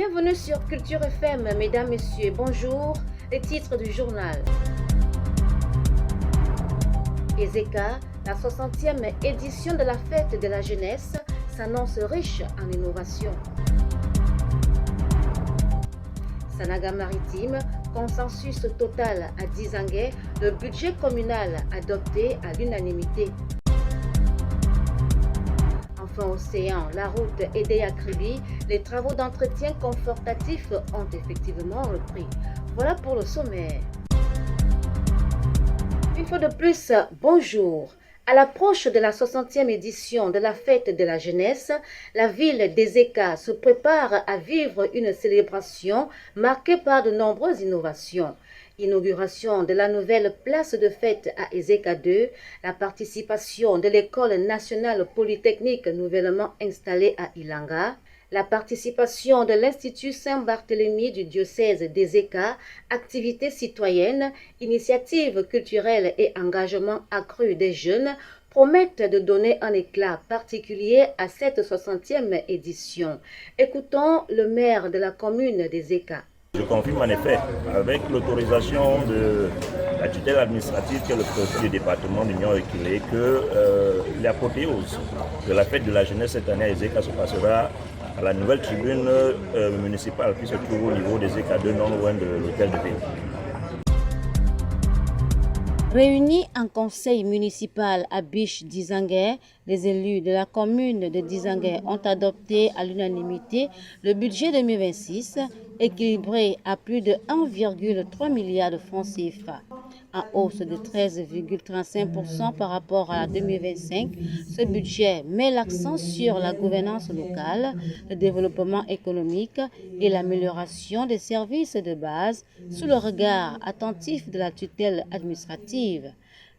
Bienvenue sur Culture FM, mesdames, messieurs, bonjour. Les titres du journal. EZECA, la 60e édition de la fête de la jeunesse, s'annonce riche en innovation. Sanaga Maritime, consensus total à Dizangué, le budget communal adopté à l'unanimité. Enfin, Océan, la route Edea-Kribi, les travaux d'entretien confortatif ont effectivement repris. Voilà pour le sommaire. Une fois de plus, bonjour. À l'approche de la 60e édition de la fête de la jeunesse, la ville d'EZECA se prépare à vivre une célébration marquée par de nombreuses innovations. Inauguration de la nouvelle place de fête à EZECA 2, la participation de l'école nationale polytechnique nouvellement installée à Ilanga, la participation de l'Institut Saint-Barthélemy du diocèse d'EZECA, activités citoyennes, initiatives culturelles et engagement accru des jeunes promettent de donner un éclat particulier à cette 60e édition. Écoutons le maire de la commune d'EZECA. Je confirme en effet, avec l'autorisation de la tutelle administrative qui est le préfet du département d'Union Reculée, que l'apothéose de la fête de la jeunesse cette année à EZECA se passera à la nouvelle tribune municipale qui se trouve au niveau d'EZECA 2, non loin de l'hôtel de ville. Réunis en conseil municipal à Biche-Dizangué, les élus de la commune de Dizangué ont adopté à l'unanimité le budget 2026, équilibré à plus de 1,3 milliard de francs CFA. En hausse de 13,35% par rapport à 2025, ce budget met l'accent sur la gouvernance locale, le développement économique et l'amélioration des services de base sous le regard attentif de la tutelle administrative.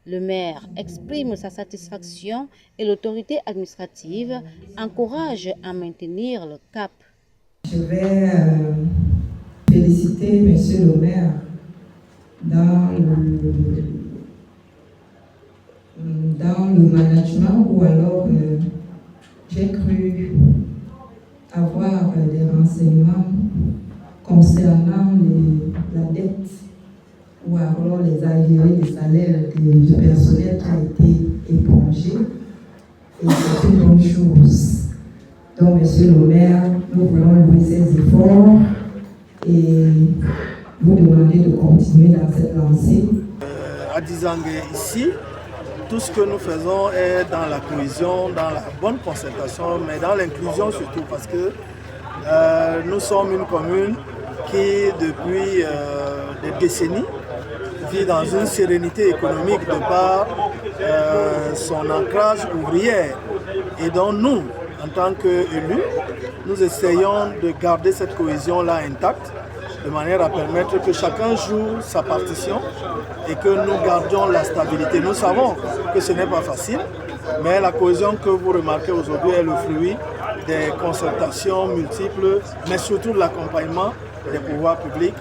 Le maire exprime sa satisfaction et l'autorité administrative encourage à maintenir le cap. Je vais féliciter Monsieur le maire dans le management où alors j'ai cru avoir des renseignements concernant la dette ou alors les arriérés des salaires du personnel qui a été épongé et c'est une bonne chose. Donc, Monsieur le maire, nous voulons louer ces efforts et vous demander de continuer dans cette lancée. À Dizangué, ici, tout ce que nous faisons est dans la cohésion, dans la bonne concertation, mais dans l'inclusion surtout, parce que nous sommes une commune qui, depuis des décennies, vit dans une sérénité économique de par son ancrage ouvrier. Et donc nous, en tant qu'élus, nous essayons de garder cette cohésion-là intacte, de manière à permettre que chacun joue sa partition et que nous gardions la stabilité. Nous savons que ce n'est pas facile, mais la cohésion que vous remarquez aujourd'hui est le fruit des concertations multiples, mais surtout de l'accompagnement des pouvoirs publics.